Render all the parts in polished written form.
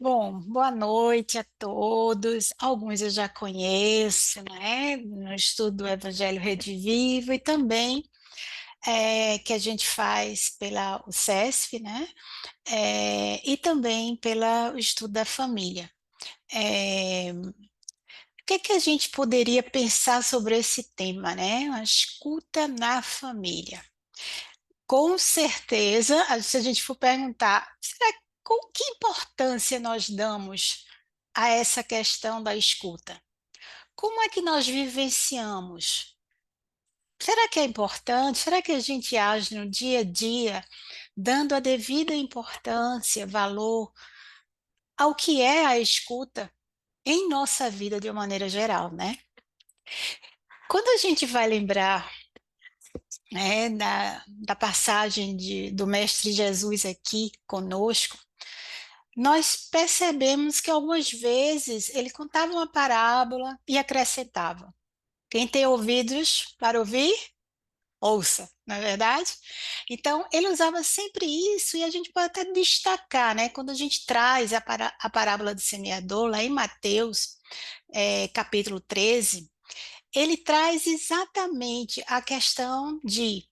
Bom, boa noite a todos. Alguns eu já conheço, né? No estudo do Evangelho Redivivo e também que a gente faz pela UCESF, né? E também pelo estudo da família. O que é que a gente poderia pensar sobre esse tema, né? A escuta na família. Com certeza, se a gente for perguntar, com que importância nós damos a essa questão da escuta? Como é que nós vivenciamos? Será que é importante? Será que a gente age no dia a dia, dando a devida importância, valor ao que é a escuta em nossa vida de uma maneira geral, né? Quando a gente vai lembrar, né, da passagem do Mestre Jesus aqui conosco, nós percebemos que algumas vezes ele contava uma parábola e acrescentava: quem tem ouvidos para ouvir, ouça, não é verdade? Então, ele usava sempre isso e a gente pode até destacar, né? Quando a gente traz a parábola do semeador, lá em Mateus, capítulo 13, ele traz exatamente a questão de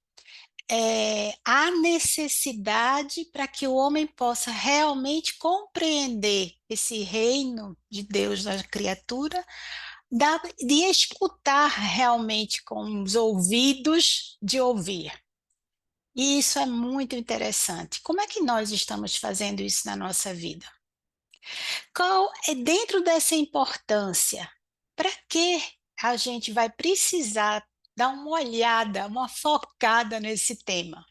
a necessidade para que o homem possa realmente compreender esse reino de Deus na criatura, de escutar realmente com os ouvidos de ouvir. E isso é muito interessante. Como é que nós estamos fazendo isso na nossa vida? Qual é dentro dessa importância? Para que a gente vai precisar dar uma olhada, uma focada nesse tema?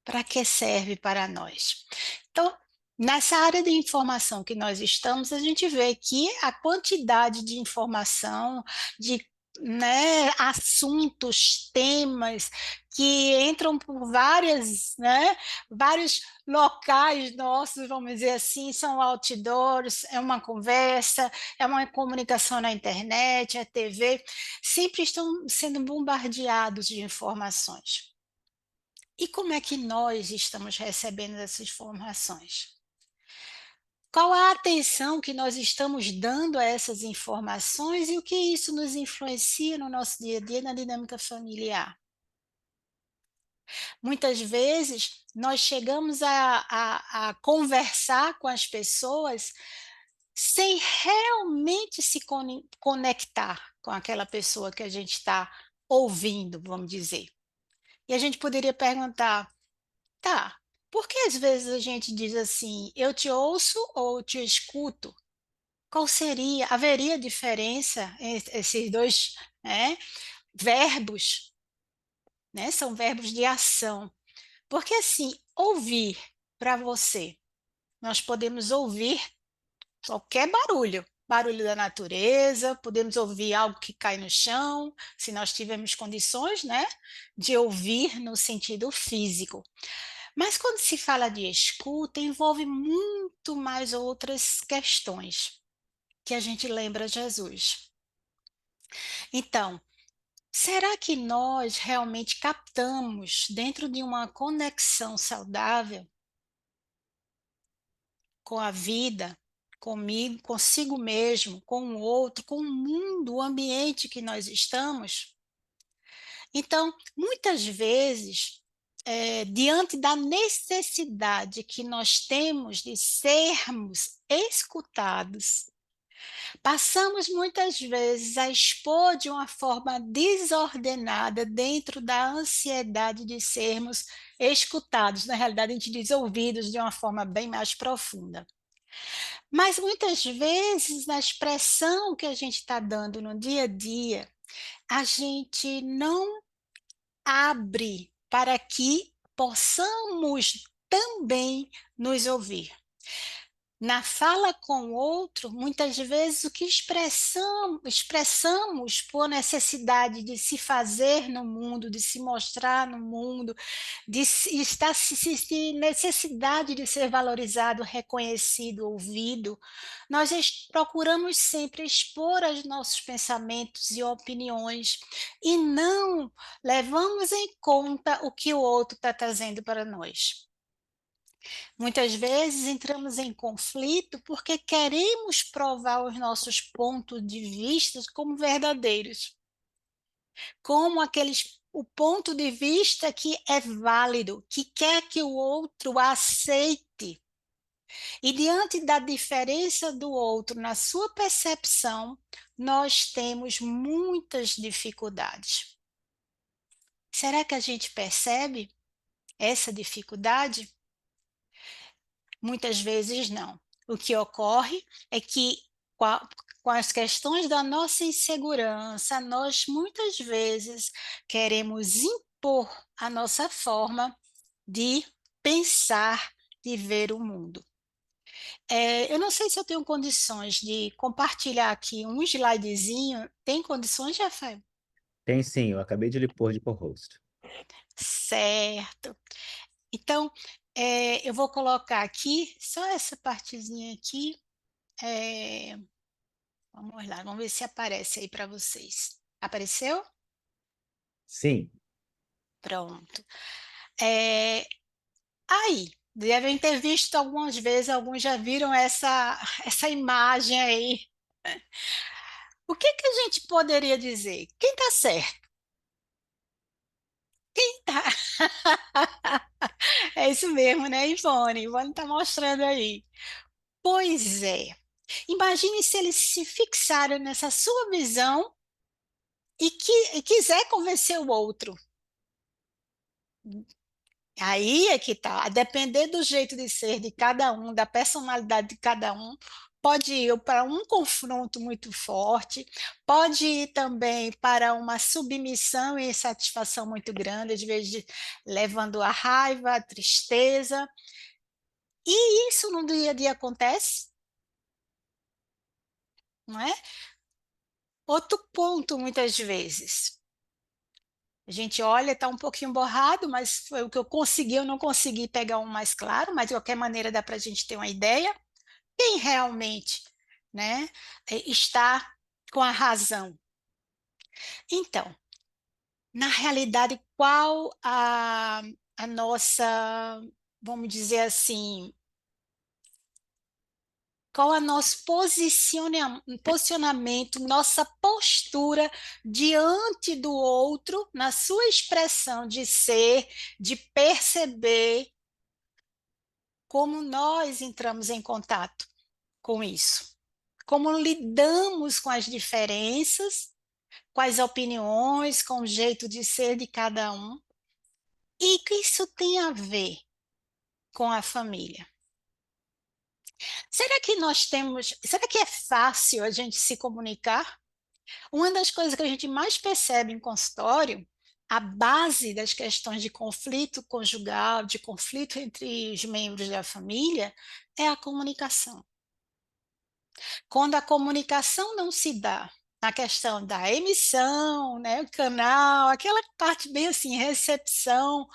Para que serve para nós? Então, nessa área de informação que nós estamos, a gente vê que a quantidade de informação, de assuntos, temas que entram por vários locais nossos, vamos dizer assim, são outdoors, é uma conversa, é uma comunicação na internet, é TV, sempre estão sendo bombardeados de informações. E como é que nós estamos recebendo essas informações? Qual a atenção que nós estamos dando a essas informações e o que isso nos influencia no nosso dia a dia, na dinâmica familiar? Muitas vezes nós chegamos a conversar com as pessoas sem realmente se conectar com aquela pessoa que a gente está ouvindo, vamos dizer. E a gente poderia perguntar: tá, por que às vezes a gente diz assim, eu te ouço ou eu te escuto? Qual seria, haveria diferença entre esses dois, né, verbos, né? São verbos de ação. Porque assim, ouvir para você, nós podemos ouvir qualquer barulho, barulho da natureza, podemos ouvir algo que cai no chão, se nós tivermos condições, né, de ouvir no sentido físico. Mas quando se fala de escuta, envolve muito mais outras questões que a gente lembra Jesus. Então, será que nós realmente captamos dentro de uma conexão saudável com a vida, comigo, consigo mesmo, com o outro, com o mundo, o ambiente que nós estamos? Então, muitas vezes, diante da necessidade que nós temos de sermos escutados, passamos muitas vezes a expor de uma forma desordenada dentro da ansiedade de sermos escutados. Na realidade, a gente diz ouvidos de uma forma bem mais profunda. Mas muitas vezes, na expressão que a gente está dando no dia a dia, a gente não abre para que possamos também nos ouvir. Na fala com o outro, muitas vezes o que expressamos por necessidade de se fazer no mundo, de se mostrar no mundo, estar se necessidade de ser valorizado, reconhecido, ouvido, nós procuramos sempre expor os nossos pensamentos e opiniões e não levamos em conta o que o outro está trazendo para nós. Muitas vezes entramos em conflito porque queremos provar os nossos pontos de vista como verdadeiros, como o ponto de vista que é válido, que quer que o outro aceite. E diante da diferença do outro na sua percepção, nós temos muitas dificuldades. Será que a gente percebe essa dificuldade? Muitas vezes não. O que ocorre é que, com, com as questões da nossa insegurança, nós muitas vezes queremos impor a nossa forma de pensar, de ver o mundo. Eu não sei se eu tenho condições de compartilhar aqui um slidezinho. Tem condições, Rafael? Tem sim, eu acabei de lhe pôr de co-host. Certo. Então, eu vou colocar aqui, só essa partezinha aqui. é, Vamos lá, vamos ver se aparece aí para vocês. Apareceu? Sim, Pronto. É, Aí, devem ter visto algumas vezes, alguns já viram essa imagem aí. O que que a gente poderia dizer? Quem está certo? Tá. É isso mesmo, né, Ivone? Ivone está mostrando aí. Pois é. Imagine se eles se fixaram nessa sua visão e quiser convencer o outro. Aí é que tá. A depender do jeito de ser de cada um, da personalidade de cada um, pode ir para um confronto muito forte, pode ir também para uma submissão e insatisfação muito grande, às vezes levando a raiva, a tristeza. E isso no dia a dia acontece, não é? Outro ponto, muitas vezes. A gente olha, está um pouquinho borrado, mas foi o que eu consegui, eu não consegui pegar um mais claro, mas de qualquer maneira dá para a gente ter uma ideia. Quem realmente, né, está com a razão? Então, na realidade, qual a nossa, vamos dizer assim, qual é o nosso posicionamento, nossa postura diante do outro, na sua expressão de ser, de perceber como nós entramos em contato com isso? Como lidamos com as diferenças, com as opiniões, com o jeito de ser de cada um? E o que isso tem a ver com a família? Será que é fácil a gente se comunicar? Uma das coisas que a gente mais percebe em consultório, a base das questões de conflito conjugal, de conflito entre os membros da família, é a comunicação. Quando a comunicação não se dá, na questão da emissão, né, o canal, aquela parte bem assim, recepção,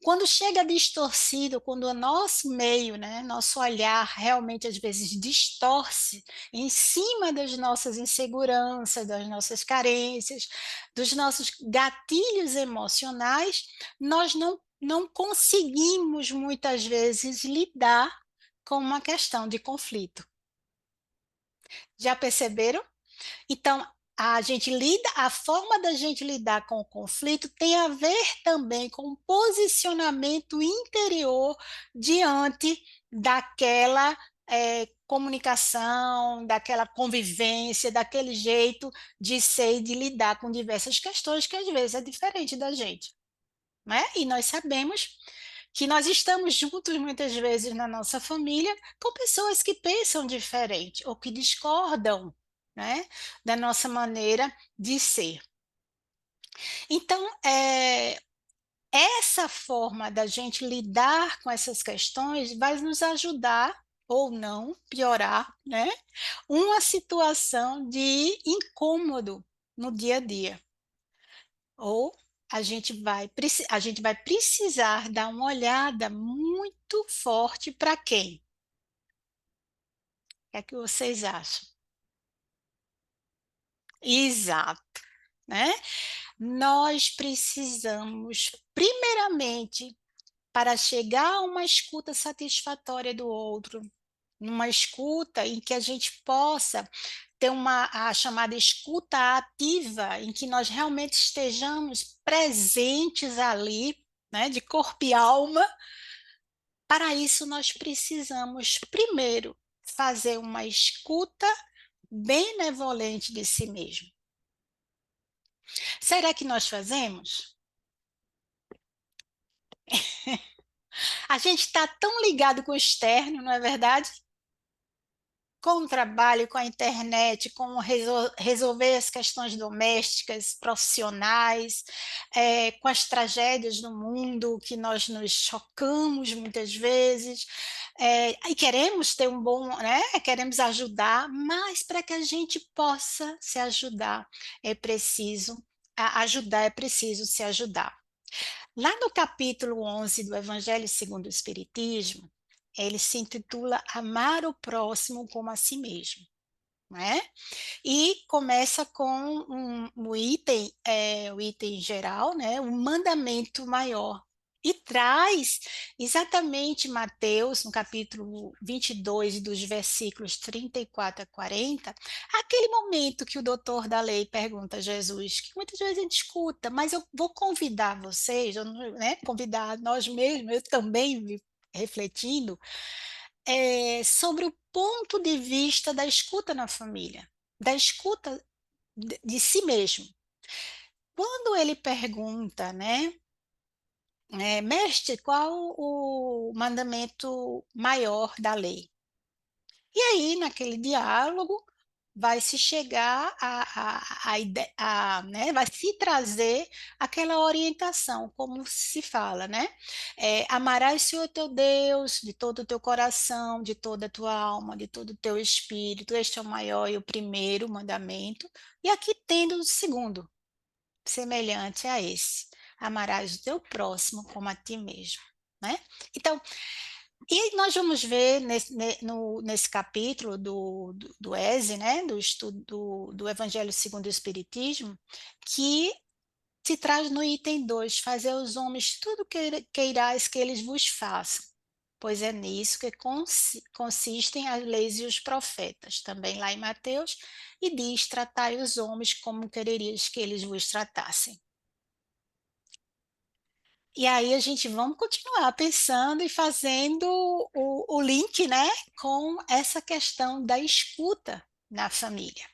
quando chega distorcido, quando o nosso meio, né, nosso olhar realmente às vezes distorce em cima das nossas inseguranças, das nossas carências, dos nossos gatilhos emocionais, nós não conseguimos muitas vezes lidar com uma questão de conflito. Já perceberam? Então, a forma da gente lidar com o conflito tem a ver também com o posicionamento interior diante daquela comunicação, daquela convivência, daquele jeito de ser e de lidar com diversas questões que às vezes é diferente da gente, né? E nós sabemos que nós estamos juntos muitas vezes na nossa família com pessoas que pensam diferente ou que discordam, né, da nossa maneira de ser. Então, essa forma da gente lidar com essas questões vai nos ajudar ou não piorar, né, uma situação de incômodo no dia a dia. Ou a gente vai precisar dar uma olhada muito forte para quem? O que é que vocês acham? Exato, né? Nós precisamos, primeiramente, para chegar a uma escuta satisfatória do outro, numa escuta em que a gente possa ter a chamada escuta ativa, em que nós realmente estejamos presentes ali, né, de corpo e alma. Para isso, nós precisamos, primeiro, fazer uma escuta benevolente de si mesmo. Será que nós fazemos? A gente está tão ligado com o externo, não é verdade? Com o trabalho, com a internet, com resolver as questões domésticas, profissionais, com as tragédias do mundo que nós nos chocamos muitas vezes, e queremos ter um bom, né? Queremos ajudar, mas para que a gente possa se ajudar, é preciso ajudar, é preciso se ajudar. Lá no capítulo 11 do Evangelho segundo o Espiritismo, ele se intitula Amar o próximo como a si mesmo, né? E começa com o item geral, né? Um mandamento maior. E traz exatamente Mateus, no capítulo 22, dos versículos 34 a 40, aquele momento que o doutor da lei pergunta a Jesus, que muitas vezes a gente escuta, mas eu vou convidar vocês, né, convidar nós mesmos, eu também refletindo, sobre o ponto de vista da escuta na família, da escuta de si mesmo. Quando ele pergunta, né, mestre, qual o mandamento maior da lei? E aí, naquele diálogo, vai se chegar né, vai se trazer aquela orientação, como se fala, né? Amarás o Senhor teu Deus de todo o teu coração, de toda a tua alma, de todo o teu espírito. Este é o maior e o primeiro mandamento. E aqui tendo o segundo, semelhante a esse: amarás o teu próximo como a ti mesmo, né? Então, e nós vamos ver nesse capítulo do ESE, né, do estudo do Evangelho segundo o Espiritismo, que se traz no item 2: fazer aos homens tudo que queirais que eles vos façam, pois é nisso que consistem as leis e os profetas, também lá em Mateus, e diz: tratai os homens como quererias que eles vos tratassem. E aí a gente vamos continuar pensando e fazendo o link, né, com essa questão da escuta na família.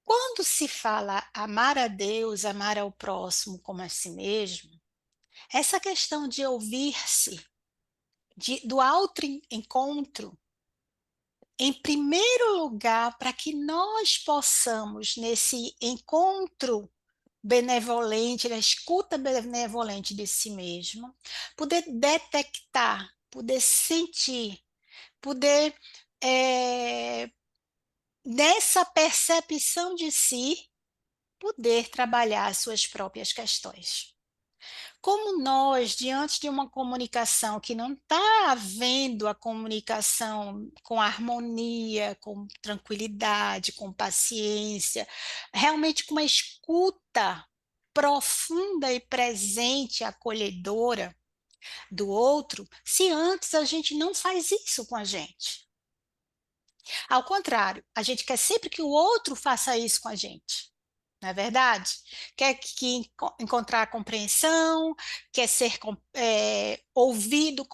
Quando se fala amar a Deus, amar ao próximo como a si mesmo, essa questão de ouvir-se, do auto-encontro, em primeiro lugar, para que nós possamos, nesse encontro benevolente, na escuta benevolente de si mesmo, poder detectar, poder sentir, poder, nessa percepção de si, poder trabalhar as suas próprias questões. Como nós, diante de uma comunicação que não está havendo a comunicação com harmonia, com tranquilidade, com paciência, realmente com uma escuta profunda e presente, acolhedora do outro, se antes a gente não faz isso com a gente. Ao contrário, a gente quer sempre que o outro faça isso com a gente. Não é verdade? Quer encontrar compreensão, quer ser ouvido,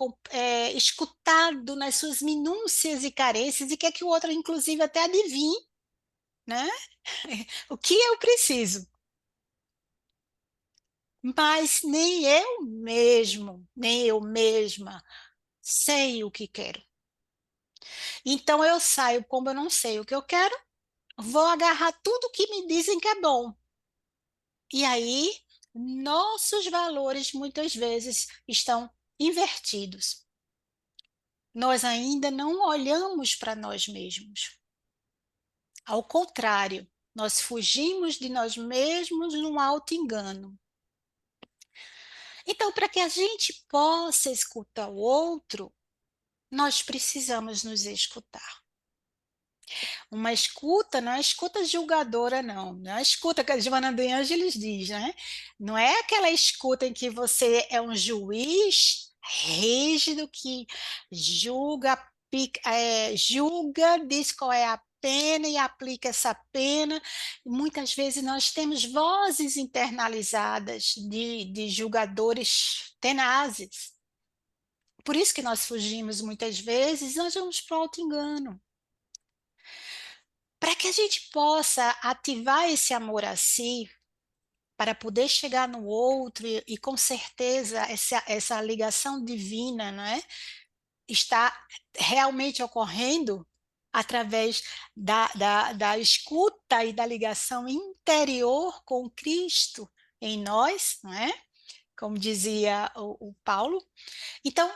escutado nas suas minúcias e carências, e quer que o outro, inclusive, até adivinhe, né? O que eu preciso. Mas nem eu mesmo, nem eu mesma sei o que quero. Então eu saio, como eu não sei o que eu quero, vou agarrar tudo que me dizem que é bom. E aí, nossos valores muitas vezes estão invertidos. Nós ainda não olhamos para nós mesmos. Ao contrário, nós fugimos de nós mesmos num auto-engano. Então, para que a gente possa escutar o outro, nós precisamos nos escutar. Uma escuta, não é escuta julgadora, não. Não é a escuta que a Joana de Ângeles diz, né? Não é aquela escuta em que você é um juiz rígido que julga, julga, diz qual é a pena e aplica essa pena. Muitas vezes nós temos vozes internalizadas de julgadores tenazes. Por isso que nós fugimos muitas vezes, nós vamos para o auto-engano. Para que a gente possa ativar esse amor a si, para poder chegar no outro, e com certeza essa ligação divina, não é? Está realmente ocorrendo através da escuta e da ligação interior com Cristo em nós, não é? Como dizia o Paulo. Então,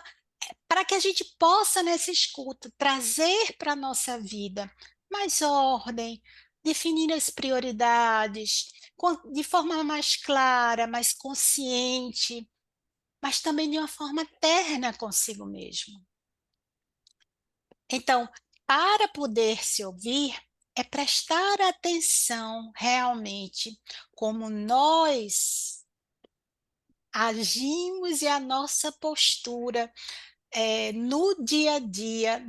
para que a gente possa, nessa escuta, trazer para a nossa vida mais ordem, definir as prioridades, de forma mais clara, mais consciente, mas também de uma forma terna consigo mesmo. Então, para poder se ouvir, é prestar atenção realmente como nós agimos e a nossa postura no dia a dia,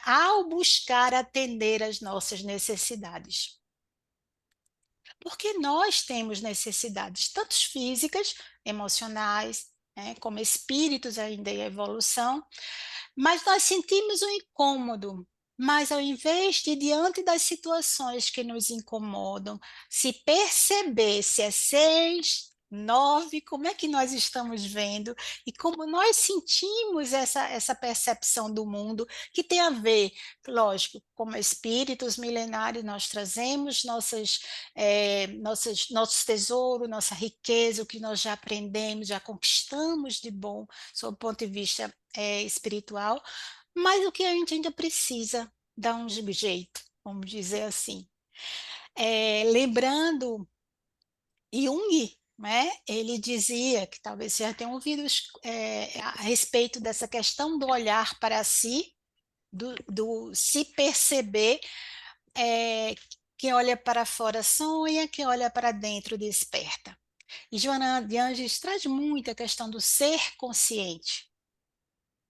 ao buscar atender às nossas necessidades. Porque nós temos necessidades, tanto físicas, emocionais, né, como espíritos ainda em evolução, mas nós sentimos um incômodo. Mas ao invés de, diante das situações que nos incomodam, se perceber se é 6, 9, como é que nós estamos vendo e como nós sentimos essa percepção do mundo, que tem a ver, lógico, como espíritos milenários, nós trazemos nossos tesouros, nossa riqueza, o que nós já aprendemos, já conquistamos de bom, sob o ponto de vista espiritual, mas o que a gente ainda precisa dar um jeito, vamos dizer assim. Lembrando Jung, né, ele dizia, que talvez você já tenha ouvido a respeito dessa questão do olhar para si, do se perceber, é, quem olha para fora sonha, quem olha para dentro desperta. E Joana de Anjos traz muito a questão do ser consciente,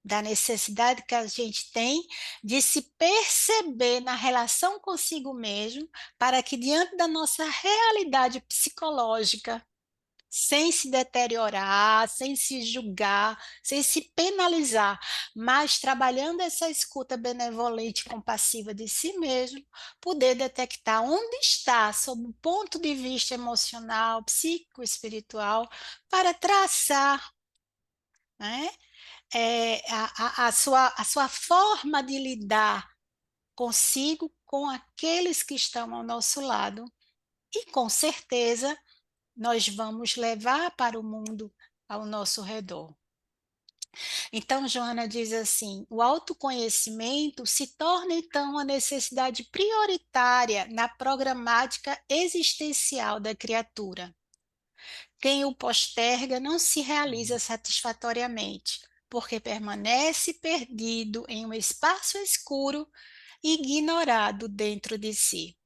da necessidade que a gente tem de se perceber na relação consigo mesmo, para que diante da nossa realidade psicológica, sem se deteriorar, sem se julgar, sem se penalizar, mas trabalhando essa escuta benevolente e compassiva de si mesmo, poder detectar onde está, sob o ponto de vista emocional, psíquico, espiritual, para traçar, né, a sua forma de lidar consigo, com aqueles que estão ao nosso lado, e com certeza nós vamos levar para o mundo ao nosso redor. Então, Joana diz assim: o autoconhecimento se torna então uma necessidade prioritária na programática existencial da criatura. Quem o posterga não se realiza satisfatoriamente, porque permanece perdido em um espaço escuro e ignorado dentro de si.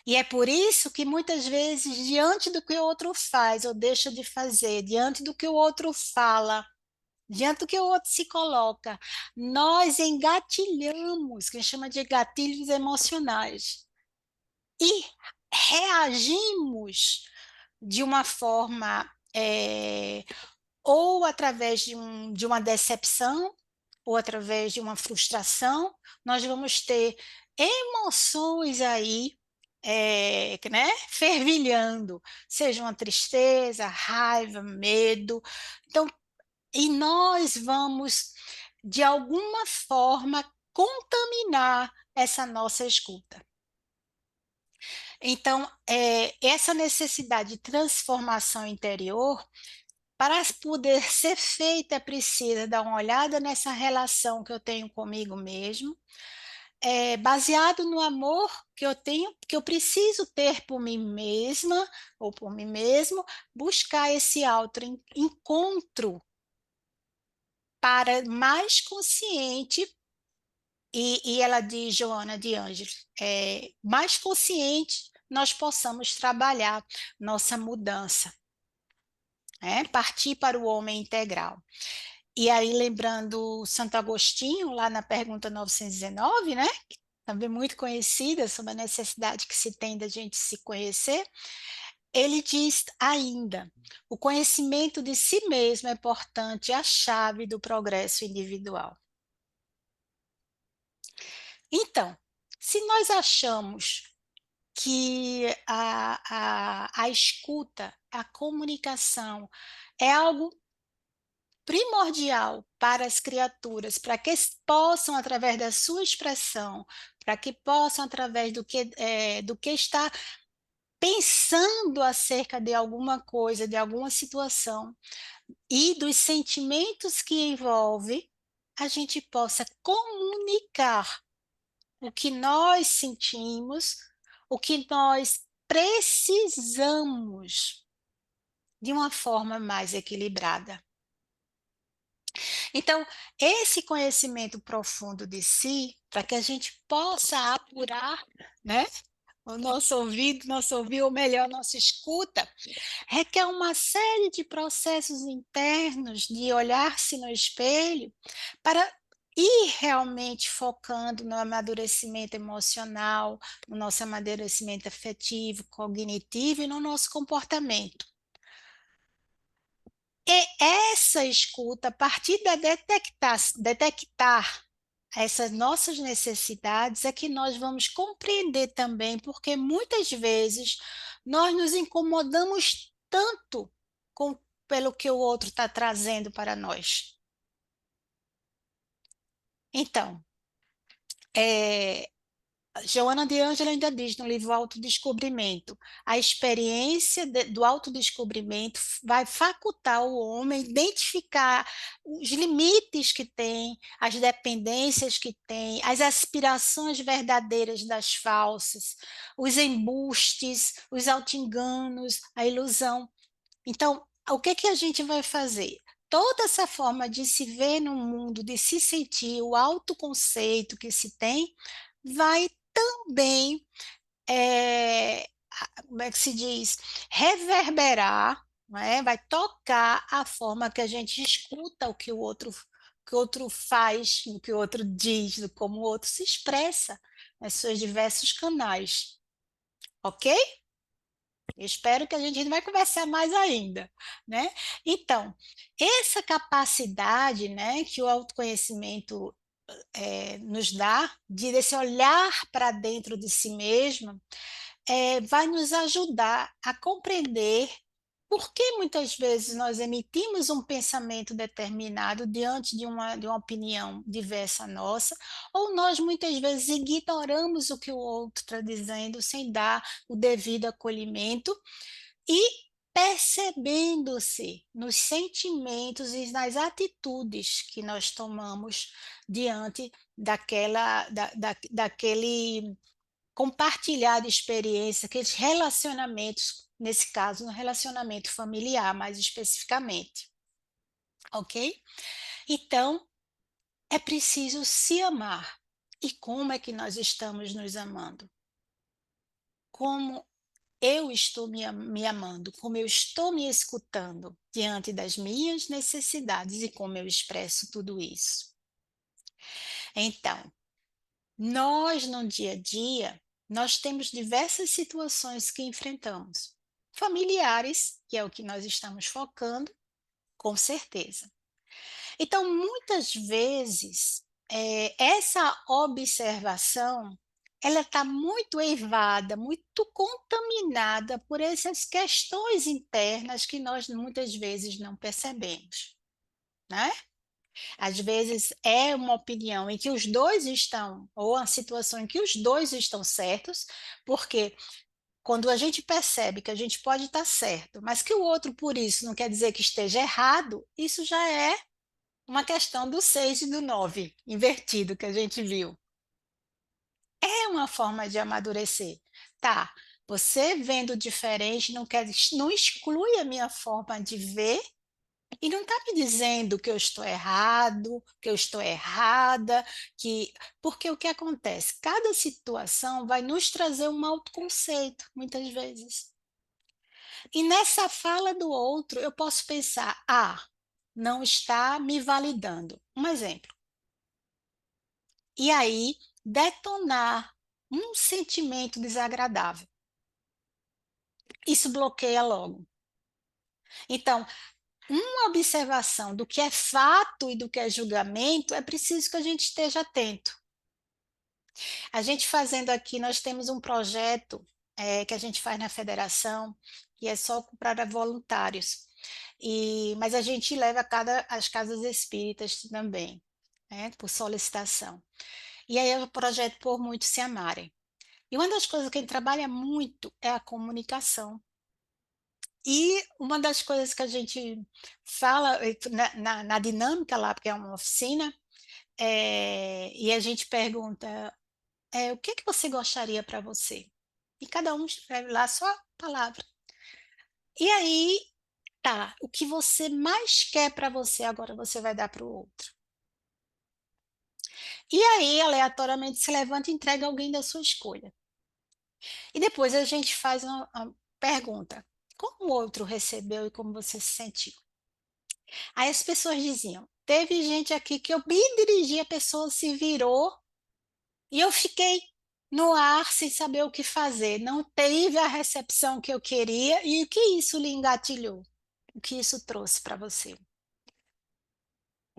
E é por isso que muitas vezes, diante do que o outro faz ou deixa de fazer, diante do que o outro fala, diante do que o outro se coloca, nós engatilhamos, que a gente chama de gatilhos emocionais, e reagimos de uma forma, ou através de uma decepção, ou através de uma frustração, nós vamos ter emoções aí, né, fervilhando, seja uma tristeza, raiva, medo. Então, e nós vamos, de alguma forma, contaminar essa nossa escuta. Então, essa necessidade de transformação interior, para poder ser feita, é preciso dar uma olhada nessa relação que eu tenho comigo mesmo, baseado no amor que eu tenho, que eu preciso ter por mim mesma ou por mim mesmo, buscar esse encontro para mais consciente E ela diz, Joana de Ângeles, mais consciente nós possamos trabalhar nossa mudança, né? Partir para o homem integral. E aí, lembrando Santo Agostinho, lá na pergunta 919, né? Também muito conhecida sobre a necessidade que se tem da gente se conhecer, ele diz ainda: o conhecimento de si mesmo é, portanto, a chave do progresso individual. Então, se nós achamos que a escuta, a comunicação é algo primordial para as criaturas, para que possam, através da sua expressão, para que possam, através do que está pensando acerca de alguma coisa, de alguma situação, e dos sentimentos que envolve, a gente possa comunicar o que nós sentimos, o que nós precisamos de uma forma mais equilibrada. Então, esse conhecimento profundo de si, para que a gente possa apurar, né, o nosso ouvido, ou melhor, nossa escuta, requer uma série de processos internos de olhar-se no espelho para ir realmente focando no amadurecimento emocional, no nosso amadurecimento afetivo, cognitivo e no nosso comportamento. E essa escuta, a partir da detectar essas nossas necessidades, é que nós vamos compreender também, porque muitas vezes nós nos incomodamos tanto pelo que o outro está trazendo para nós. Então, é, Joana de Ângela ainda diz no livro Autodescobrimento, a experiência do autodescobrimento vai facultar o homem a identificar os limites que tem, as dependências que tem, as aspirações verdadeiras das falsas, os embustes, os auto-enganos, a ilusão. Então, o que que a gente vai fazer? Toda essa forma de se ver no mundo, de se sentir, o autoconceito que se tem, vai também, como é que se diz, reverberar, não é? Vai tocar a forma que a gente escuta que o outro faz, o que o outro diz, como o outro se expressa nos seus diversos canais, ok? Eu espero que a gente vai conversar mais ainda, né? Então, essa capacidade, né, que o autoconhecimento nos dá, de esse olhar para dentro de si mesmo, vai nos ajudar a compreender por que muitas vezes nós emitimos um pensamento determinado diante de uma opinião diversa nossa, ou nós muitas vezes ignoramos o que o outro está dizendo sem dar o devido acolhimento e percebendo-se nos sentimentos e nas atitudes que nós tomamos diante daquele compartilhar de experiência, aqueles relacionamentos, nesse caso, no relacionamento familiar, mais especificamente, ok? Então, é preciso se amar. E como é que nós estamos nos amando? Como eu estou me amando, como eu estou me escutando diante das minhas necessidades e como eu expresso tudo isso. Então, nós no dia a dia, nós temos diversas situações que enfrentamos. Familiares, que é o que nós estamos focando, com certeza. Então, muitas vezes, essa observação, ela está muito eivada, muito contaminada por essas questões internas que nós muitas vezes não percebemos, né? Às vezes é uma opinião em que os dois estão, ou uma situação em que os dois estão certos, porque quando a gente percebe que a gente pode estar certo, mas que o outro, por isso, não quer dizer que esteja errado, isso já é uma questão do 6 e do 9 invertido que a gente viu. É uma forma de amadurecer. Tá, você vendo diferente não exclui a minha forma de ver E não está me dizendo que eu estou errado, que eu estou errada, que porque o que acontece? Cada situação vai nos trazer um autoconceito, muitas vezes. E nessa fala do outro, eu posso pensar: ah, não está me validando. Um exemplo. E aí, detonar um sentimento desagradável. Isso bloqueia logo. Então, uma observação do que é fato e do que é julgamento, é preciso que a gente esteja atento. A gente fazendo aqui, nós temos um projeto que a gente faz na federação, que é só para voluntários. Mas a gente leva a cada as casas espíritas também, né, por solicitação. E aí é o projeto Por Muitos Se Amarem. E uma das coisas que a gente trabalha muito é a comunicação. E uma das coisas que a gente fala na dinâmica lá, porque é uma oficina, e a gente pergunta, o que que você gostaria para você? E cada um escreve lá só a palavra. E aí, tá, o que você mais quer para você, agora você vai dar para o outro. E aí, aleatoriamente, se levanta e entrega alguém da sua escolha. E depois a gente faz uma pergunta: como o outro recebeu e como você se sentiu? Aí as pessoas diziam: teve gente aqui que eu me dirigi, a pessoa se virou e eu fiquei no ar sem saber o que fazer. Não teve a recepção que eu queria. E o que isso lhe engatilhou? O que isso trouxe para você?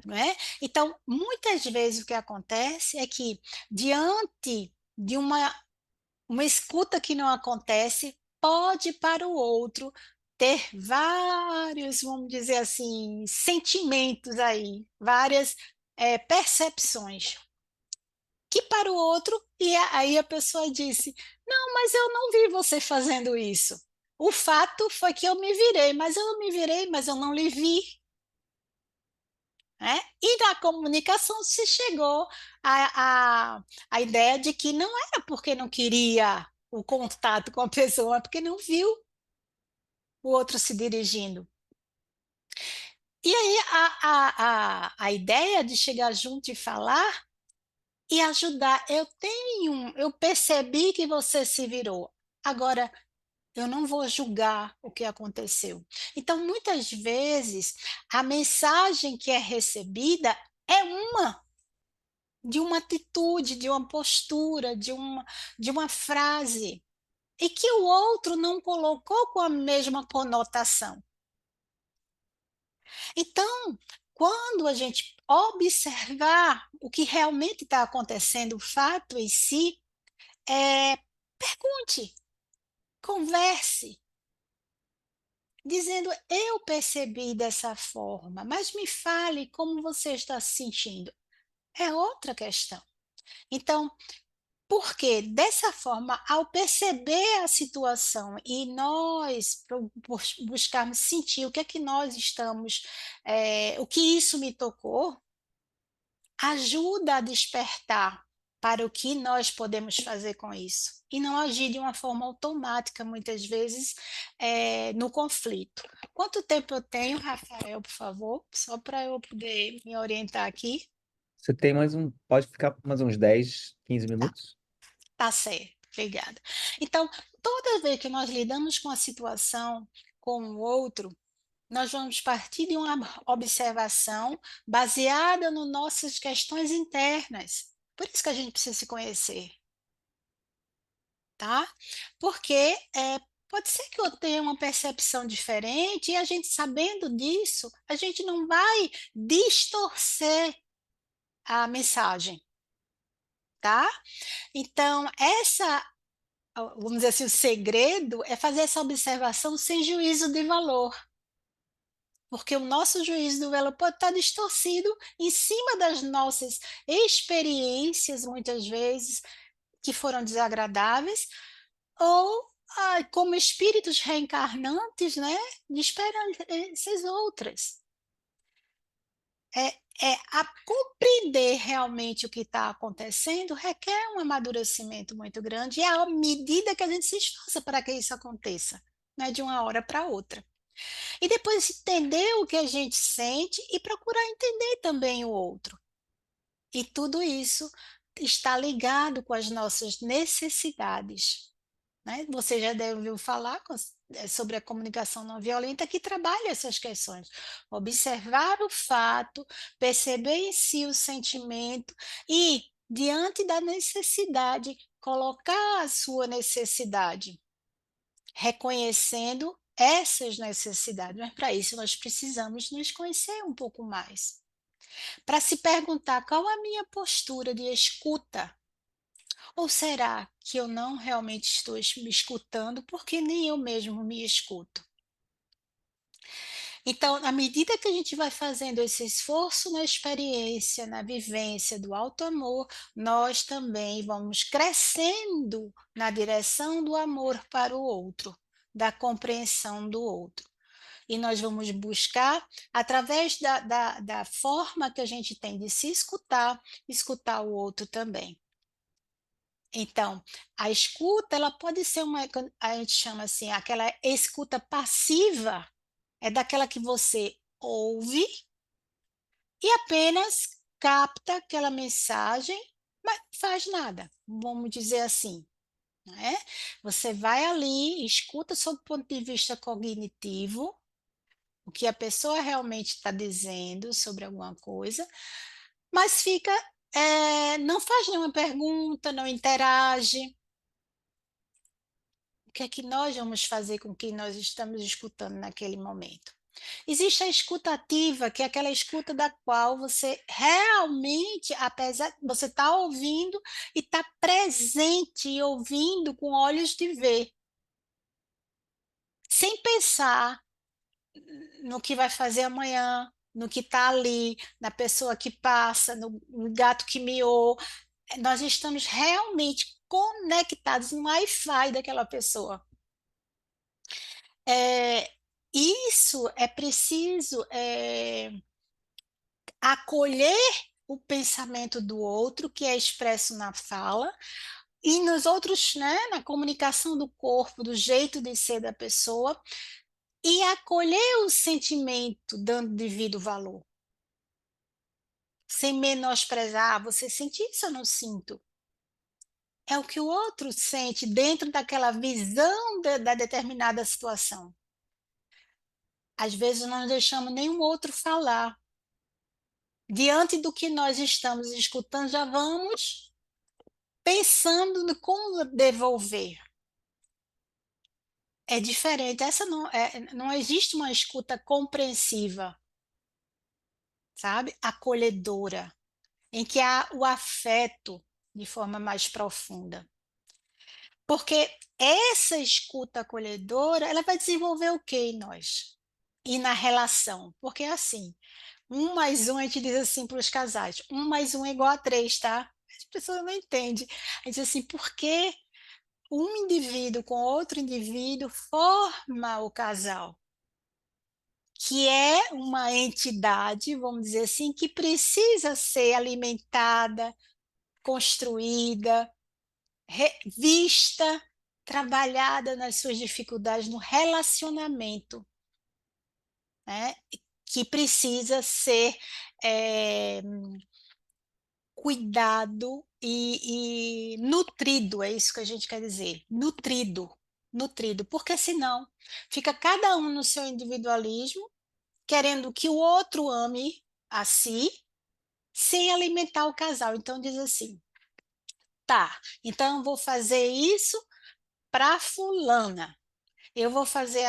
Não é? Então, muitas vezes o que acontece é que, diante de uma escuta que não acontece, pode para o outro ter vários, vamos dizer assim, sentimentos aí, várias percepções, que para o outro, e aí a pessoa disse: não, mas eu não vi você fazendo isso. O fato foi que eu me virei, mas eu me virei, mas eu não lhe vi. Né? E na comunicação se chegou à ideia de que não era porque não queria o contato com a pessoa, é porque não viu o outro se dirigindo. E aí a ideia de chegar junto e falar e ajudar. Eu percebi que você se virou. Agora, eu não vou julgar o que aconteceu. Então, muitas vezes, a mensagem que é recebida é uma de uma atitude, de uma postura, de uma frase, e que o outro não colocou com a mesma conotação. Então, quando a gente observar o que realmente está acontecendo, o fato em si, pergunte, converse, dizendo: eu percebi dessa forma, mas me fale como você está se sentindo. É outra questão. Então, porque dessa forma, ao perceber a situação e nós buscarmos sentir o que é que nós estamos, o que isso me tocou, ajuda a despertar para o que nós podemos fazer com isso. E não agir de uma forma automática, muitas vezes, no conflito. Quanto tempo eu tenho, Rafael, por favor? Só para eu poder me orientar aqui. Você tem mais um. Pode ficar mais uns 10, 15 minutos? Tá certo, obrigada. Então, toda vez que nós lidamos com a situação com o outro, nós vamos partir de uma observação baseada nas nossas questões internas. Por isso que a gente precisa se conhecer, tá? Porque pode ser que eu tenha uma percepção diferente e a gente sabendo disso, a gente não vai distorcer a mensagem, tá? Então, vamos dizer assim, o segredo é fazer essa observação sem juízo de valor, porque o nosso juízo de valor pode estar distorcido em cima das nossas experiências, muitas vezes, que foram desagradáveis, ou como espíritos reencarnantes, né, de experiências outras. A compreender realmente o que está acontecendo requer um amadurecimento muito grande, e é à medida que a gente se esforça para que isso aconteça, não é de uma hora para outra. E depois entender o que a gente sente e procurar entender também o outro. E tudo isso está ligado com as nossas necessidades, né? Você já deve ouvir falar sobre a comunicação não violenta que trabalha essas questões. Observar o fato, perceber em si o sentimento e, diante da necessidade, colocar a sua necessidade, reconhecendo essas necessidades. Mas para isso nós precisamos nos conhecer um pouco mais. Para se perguntar qual a minha postura de escuta. Ou será que eu não realmente estou me escutando porque nem eu mesmo me escuto? Então, à medida que a gente vai fazendo esse esforço na experiência, na vivência do auto-amor, nós também vamos crescendo na direção do amor para o outro, da compreensão do outro. E nós vamos buscar, através da forma que a gente tem de se escutar, escutar o outro também. Então, a escuta, ela pode ser uma, a gente chama assim, aquela escuta passiva, é daquela que você ouve e apenas capta aquela mensagem, mas não faz nada, vamos dizer assim, né? Você vai ali, escuta sob o ponto de vista cognitivo, o que a pessoa realmente está dizendo sobre alguma coisa, mas fica, não faz nenhuma pergunta, não interage. O que é que nós vamos fazer com o que nós estamos escutando naquele momento? Existe a escuta ativa, que é aquela escuta da qual você realmente, apesar você está ouvindo e está presente e ouvindo com olhos de ver, sem pensar no que vai fazer amanhã, no que está ali, na pessoa que passa, no gato que miou. Nós estamos realmente conectados no Wi-Fi daquela pessoa. É, isso é preciso acolher o pensamento do outro, que é expresso na fala, e nos outros, né, na comunicação do corpo, do jeito de ser da pessoa, e acolher o sentimento, dando devido valor, sem menosprezar. "Ah, você sente isso? Eu não sinto." É o que o outro sente dentro daquela visão da determinada situação. Às vezes nós não deixamos nenhum outro falar. Diante do que nós estamos escutando, já vamos pensando no como devolver. É diferente, essa não existe uma escuta compreensiva, sabe? Acolhedora, em que há o afeto de forma mais profunda. Porque essa escuta acolhedora, ela vai desenvolver o que em nós? E na relação? Porque é assim, um mais um, a gente diz assim para os casais, um mais um é igual a três, tá? As pessoas não entendem. A gente diz assim, por que um indivíduo com outro indivíduo forma o casal, que é uma entidade, vamos dizer assim, que precisa ser alimentada, construída, vista, trabalhada nas suas dificuldades no relacionamento, né? Que precisa ser é, cuidado e nutrido, é isso que a gente quer dizer, nutrido, nutrido, porque senão fica cada um no seu individualismo, querendo que o outro ame a si, sem alimentar o casal. Então diz assim, tá, então eu vou fazer isso para fulana, eu vou fazer,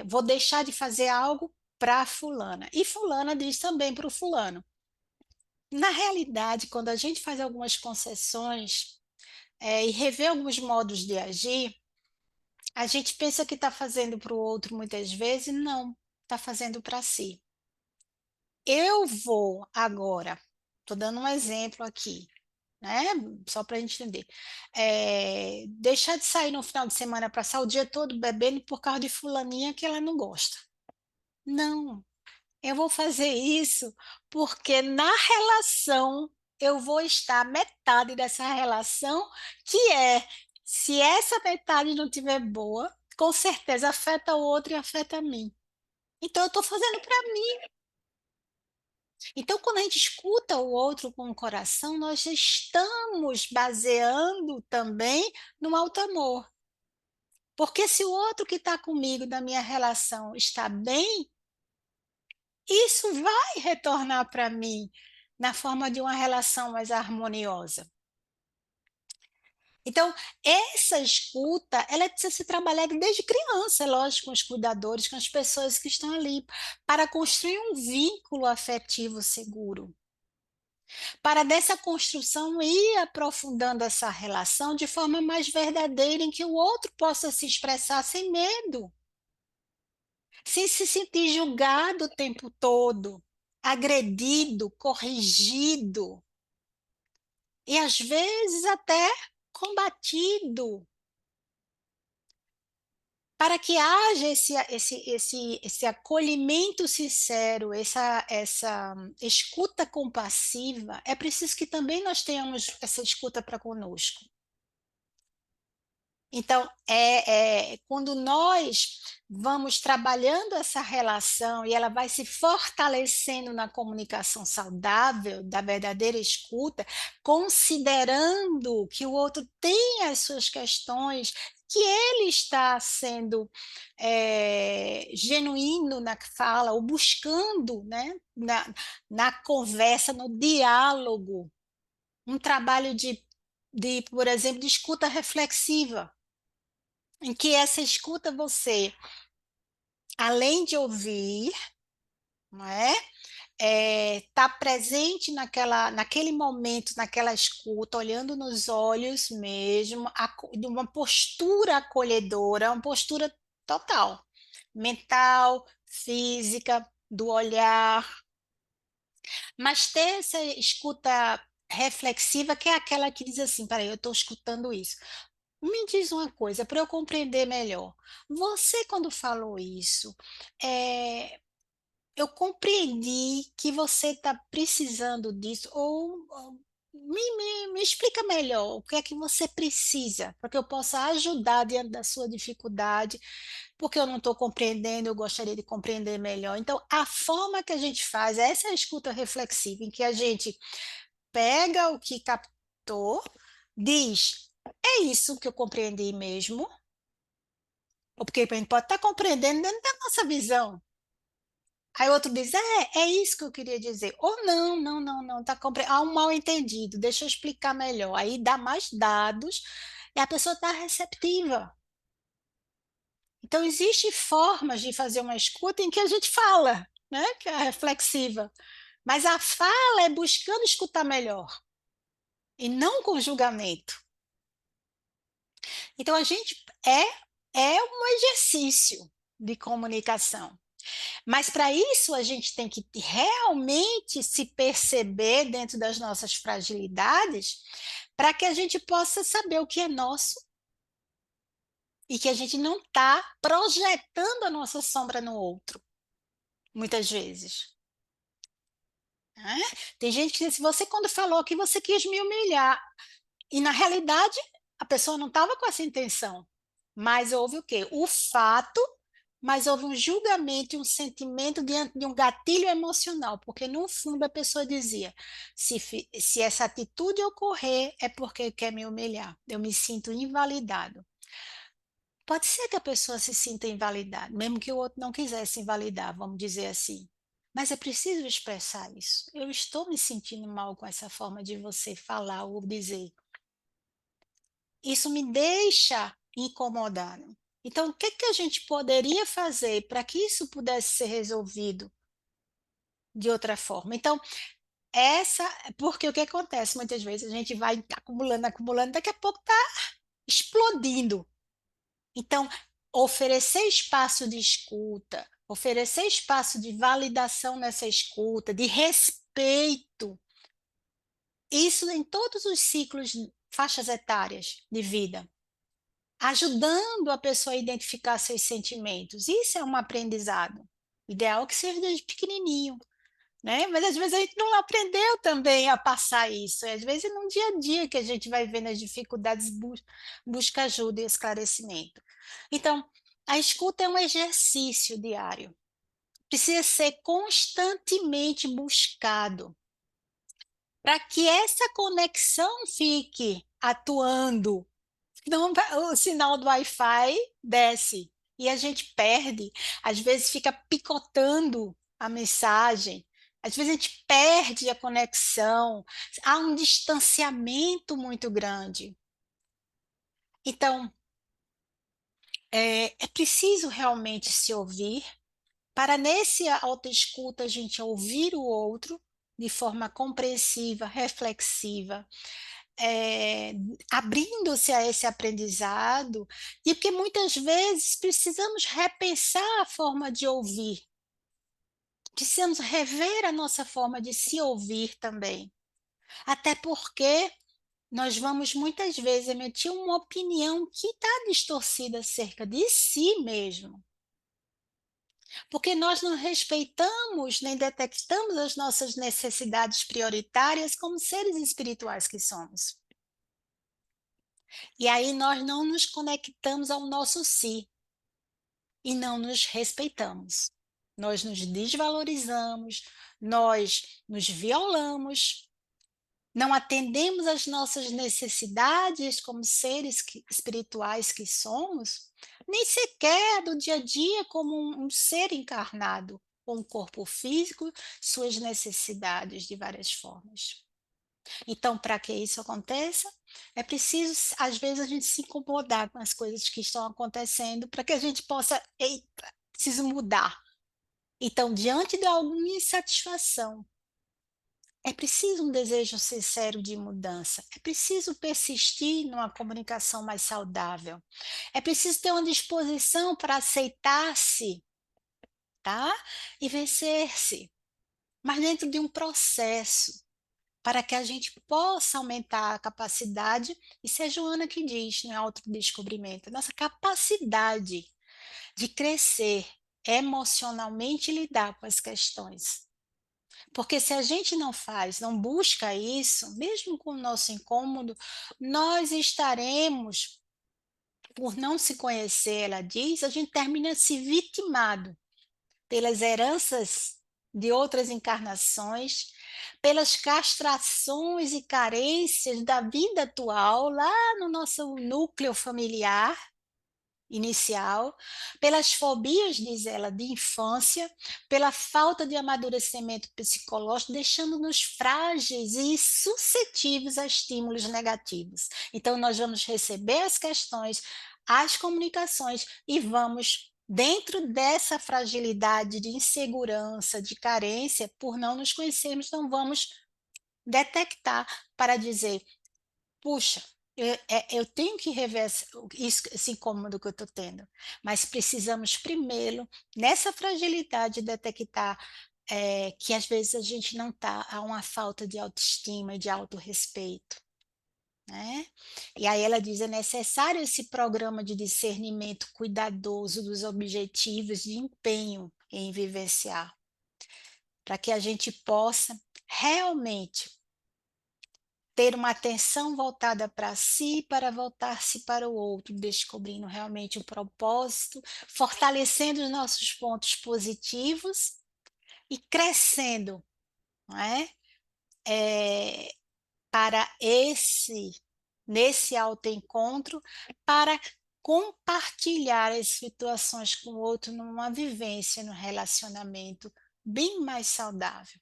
vou deixar de fazer algo para fulana, e fulana diz também para o fulano. Na realidade, quando a gente faz algumas concessões, e revê alguns modos de agir, a gente pensa que está fazendo para o outro muitas vezes, não, está fazendo para si. Eu vou agora, estou dando um exemplo aqui, né? Só para a gente entender. Deixar de sair no final de semana, passar o dia todo bebendo por causa de fulaninha que ela não gosta. Não, eu vou fazer isso porque na relação eu vou estar metade dessa relação, que se essa metade não tiver boa, com certeza afeta o outro e afeta a mim. Então, eu estou fazendo para mim. Então, quando a gente escuta o outro com o coração, nós estamos baseando também no alto amor. Porque se o outro que está comigo da minha relação está bem, isso vai retornar para mim na forma de uma relação mais harmoniosa. Então, essa escuta, ela precisa ser trabalhada desde criança, é lógico, com os cuidadores, com as pessoas que estão ali, para construir um vínculo afetivo seguro. Para dessa construção ir aprofundando essa relação de forma mais verdadeira, em que o outro possa se expressar sem medo, sem se sentir julgado o tempo todo, agredido, corrigido e às vezes até combatido, para que haja esse acolhimento sincero, essa escuta compassiva. É preciso que também nós tenhamos essa escuta para conosco. Então, quando nós vamos trabalhando essa relação e ela vai se fortalecendo na comunicação saudável, da verdadeira escuta, considerando que o outro tem as suas questões, que ele está sendo genuíno na fala, ou buscando, né, na conversa, no diálogo, um trabalho por exemplo, de escuta reflexiva em que essa escuta você, além de ouvir, não é? Tá presente naquele momento, naquela escuta, olhando nos olhos mesmo, de uma postura acolhedora, uma postura total, mental, física, do olhar, mas ter essa escuta reflexiva, que é aquela que diz assim, peraí, eu estou escutando isso. Me diz uma coisa, para eu compreender melhor. Você, quando falou isso, é, eu compreendi que você está precisando disso, ou me explica melhor o que é que você precisa, para que eu possa ajudar diante da sua dificuldade, porque eu não estou compreendendo, eu gostaria de compreender melhor. Então, a forma que a gente faz, essa é a escuta reflexiva, em que a gente pega o que captou, diz, é isso que eu compreendi mesmo, ou porque a gente pode estar compreendendo dentro da nossa visão. Aí o outro diz, é isso que eu queria dizer. Ou não, não, não, não, tá há um mal-entendido, deixa eu explicar melhor. Aí dá mais dados e a pessoa está receptiva. Então, existem formas de fazer uma escuta em que a gente fala, né? Que é a reflexiva. Mas a fala é buscando escutar melhor e não com julgamento. Então, é um exercício de comunicação. Mas para isso a gente tem que realmente se perceber dentro das nossas fragilidades, para que a gente possa saber o que é nosso e que a gente não está projetando a nossa sombra no outro, muitas vezes. Né? Tem gente que diz, você quando falou que você quis me humilhar, e na realidade a pessoa não estava com essa intenção, mas houve o quê? O fato, mas houve um julgamento e um sentimento diante de um gatilho emocional, porque no fundo a pessoa dizia: se essa atitude ocorrer, é porque quer me humilhar, eu me sinto invalidado. Pode ser que a pessoa se sinta invalidada, mesmo que o outro não quisesse invalidar, vamos dizer assim. Mas é preciso expressar isso. Eu estou me sentindo mal com essa forma de você falar ou dizer. Isso me deixa incomodado. Então, o que que a gente poderia fazer para que isso pudesse ser resolvido de outra forma? Então, essa, porque o que acontece muitas vezes, a gente vai acumulando, acumulando, daqui a pouco está explodindo. Então, oferecer espaço de escuta, oferecer espaço de validação nessa escuta, de respeito, isso em todos os ciclos, faixas etárias de vida, ajudando a pessoa a identificar seus sentimentos. Isso é um aprendizado. Ideal que seja desde pequenininho, né? Mas às vezes a gente não aprendeu também a passar isso. Às vezes no dia a dia que a gente vai vendo as dificuldades, busca ajuda e esclarecimento. Então, a escuta é um exercício diário. precisa ser constantemente buscado para que essa conexão fique atuando. Não, o sinal do Wi-Fi desce e a gente perde. Às vezes fica picotando a mensagem. Às vezes a gente perde a conexão. Há um distanciamento muito grande. Então, é preciso realmente se ouvir, para nesse autoescuta a gente ouvir o outro de forma compreensiva, reflexiva, é, abrindo-se a esse aprendizado, e porque muitas vezes precisamos repensar a forma de ouvir, precisamos rever a nossa forma de se ouvir também, até porque nós vamos muitas vezes emitir uma opinião que está distorcida acerca de si mesmo, porque nós não respeitamos nem detectamos as nossas necessidades prioritárias como seres espirituais que somos. E aí nós não nos conectamos ao nosso si e não nos respeitamos. Nós nos desvalorizamos, nós nos violamos, não atendemos às nossas necessidades como seres espirituais que somos, nem sequer do dia a dia como um ser encarnado, com um corpo físico, suas necessidades de várias formas. Então, para que isso aconteça, é preciso, às vezes, a gente se incomodar com as coisas que estão acontecendo para que a gente possa, eita, preciso mudar. Então, diante de alguma insatisfação, é preciso um desejo sincero de mudança, é preciso persistir numa comunicação mais saudável, é preciso ter uma disposição para aceitar-se, tá? E vencer-se, mas dentro de um processo, para que a gente possa aumentar a capacidade, isso é a Joana que diz no autodescobrimento, nossa capacidade de crescer emocionalmente e lidar com as questões. Porque se a gente não faz, não busca isso, mesmo com o nosso incômodo, nós estaremos, por não se conhecer, ela diz, a gente termina se vitimado pelas heranças de outras encarnações, pelas castrações e carências da vida atual, lá no nosso núcleo familiar inicial, pelas fobias, diz ela, de infância, pela falta de amadurecimento psicológico, deixando-nos frágeis e suscetíveis a estímulos negativos. Então, nós vamos receber as questões, as comunicações e vamos, dentro dessa fragilidade de insegurança, de carência, por não nos conhecermos, não vamos detectar para dizer: puxa, eu tenho que rever isso, esse incômodo que eu estou tendo, mas precisamos primeiro, nessa fragilidade, detectar que às vezes a gente não está, há uma falta de autoestima e de autorrespeito, né? E aí ela diz, é necessário esse programa de discernimento cuidadoso dos objetivos de empenho em vivenciar, para que a gente possa realmente ter uma atenção voltada para si, para voltar-se para o outro, descobrindo realmente o propósito, fortalecendo os nossos pontos positivos e crescendo, não é? É, para nesse autoencontro, para compartilhar as situações com o outro numa vivência, num relacionamento bem mais saudável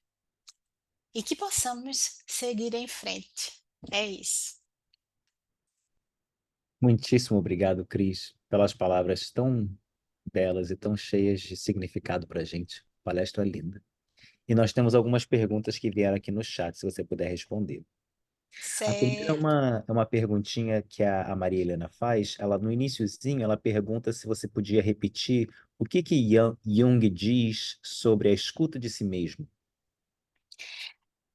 e que possamos seguir em frente. É isso. Muitíssimo obrigado, Cris, pelas palavras tão belas e tão cheias de significado para a gente. Palestra linda. E nós temos algumas perguntas que vieram aqui no chat, se você puder responder. A primeira Certo. é uma perguntinha que a Maria Helena faz. Ela, no iniciozinho, ela pergunta se você podia repetir o que Jung diz sobre a escuta de si mesmo.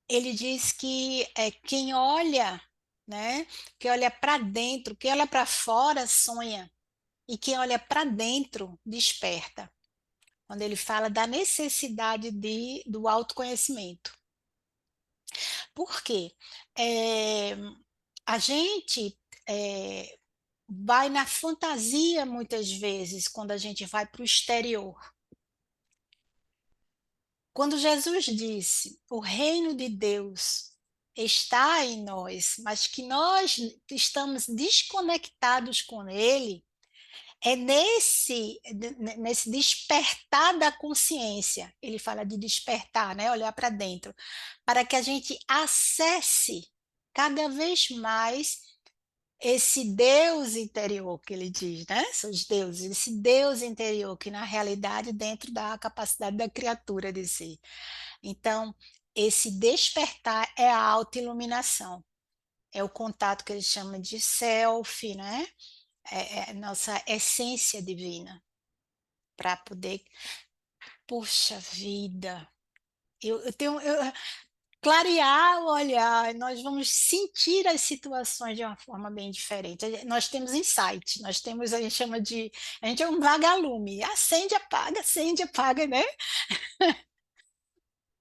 Ele diz que quem olha, né, que olha para dentro, quem olha para fora sonha, e quem olha para dentro desperta. Quando ele fala da necessidade do autoconhecimento. Por quê? É, a gente vai na fantasia muitas vezes quando a gente vai para o exterior. Quando Jesus disse, o reino de Deus está em nós, mas que nós estamos desconectados com ele, é nesse despertar da consciência, ele fala de despertar, né? Olhar para dentro, para que a gente acesse cada vez mais esse Deus interior que ele diz, né? São os deuses, esse Deus interior que na realidade dentro da capacidade da criatura de si. Então, esse despertar é a autoiluminação, é o contato que ele chama de self, né? É nossa essência divina para poder, puxa vida, eu tenho clarear o olhar, nós vamos sentir as situações de uma forma bem diferente. Nós temos insight, nós temos, a gente chama de, a gente é um vagalume, acende, apaga, né?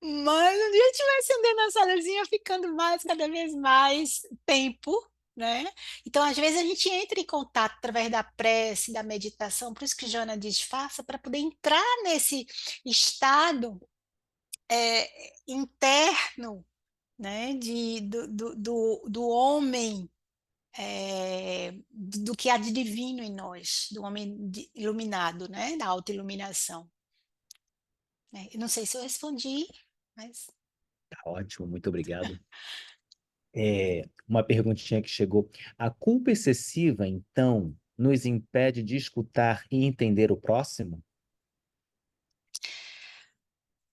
Mas a gente vai acendendo essa luzinha, ficando mais, cada vez mais tempo, né? Então, às vezes, a gente entra em contato através da prece, da meditação, por isso que Joana diz, faça, para poder entrar nesse estado interno, né, do homem, do que há de divino em nós, do homem iluminado, né, da autoiluminação. Né? Eu não sei se eu respondi, mas Tá ótimo, muito obrigado. Uma perguntinha que chegou. A culpa excessiva, então, nos impede de escutar e entender o próximo?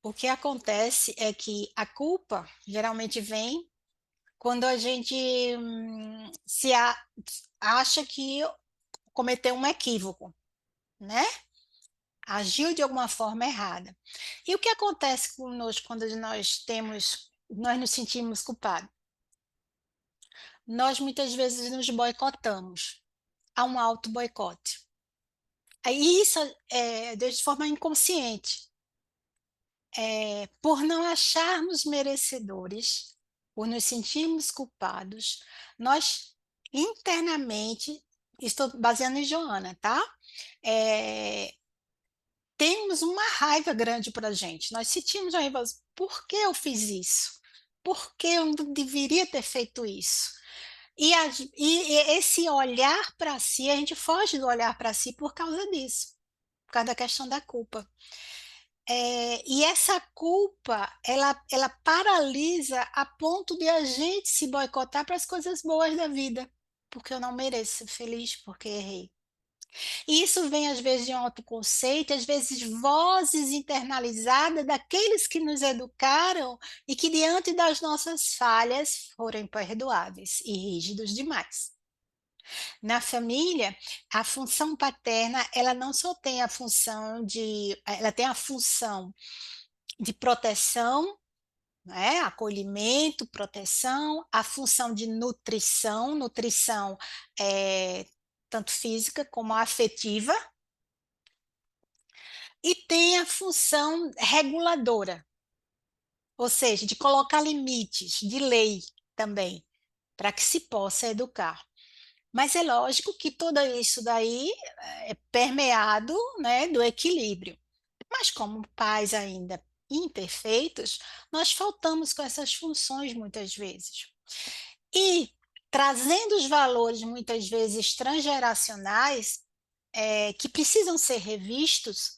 o que acontece é que a culpa geralmente vem quando a gente acha que cometeu um equívoco, né? Agiu de alguma forma errada. E o que acontece conosco quando nós nos sentimos culpados? Nós muitas vezes nos boicotamos. Há um auto-boicote. Aí isso de forma inconsciente, por não acharmos merecedores, por nos sentirmos culpados, nós internamente, estou baseando em Joana, tá? É, temos uma raiva grande para a gente. Nós sentimos a raiva, por que eu fiz isso? Por que eu não deveria ter feito isso? E esse olhar para si, a gente foge do olhar para si por causa disso, por causa da questão da culpa. E essa culpa, ela paralisa a ponto de a gente se boicotar para as coisas boas da vida, porque eu não mereço ser feliz, porque errei. E isso vem às vezes de um autoconceito, às vezes vozes internalizadas daqueles que nos educaram e que diante das nossas falhas foram imperdoáveis e rígidos demais. Na família, a função paterna, ela não só tem a função ela tem a função de proteção, né? Acolhimento, proteção, a função de nutrição, nutrição é, tanto física como afetiva, e tem a função reguladora, ou seja, de colocar limites, de lei também, para que se possa educar. Mas é lógico que tudo isso daí é permeado, né, do equilíbrio. Mas como pais ainda imperfeitos, nós faltamos com essas funções muitas vezes. E trazendo os valores muitas vezes transgeracionais, que precisam ser revistos,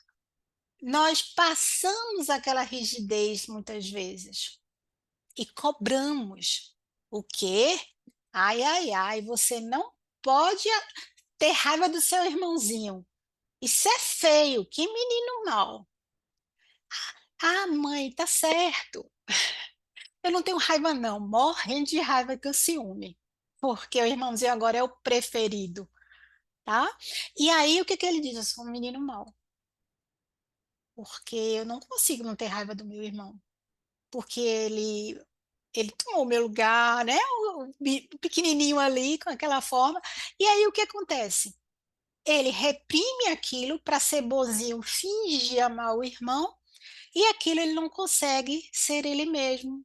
nós passamos aquela rigidez muitas vezes e cobramos o quê? Ai, ai, ai, você não pode ter raiva do seu irmãozinho. Isso é feio, que menino mau. Ah, mãe, tá certo. Eu não tenho raiva, não. Morrendo de raiva que o ciúme. Porque o irmãozinho agora é o preferido, tá? E aí, o que que ele diz? Eu sou um menino mau. Porque eu não consigo não ter raiva do meu irmão. Porque ele tomou o meu lugar, né? O pequenininho ali, com aquela forma. E aí, o que acontece? Ele reprime aquilo para ser bonzinho, finge amar o irmão, e aquilo ele não consegue ser ele mesmo,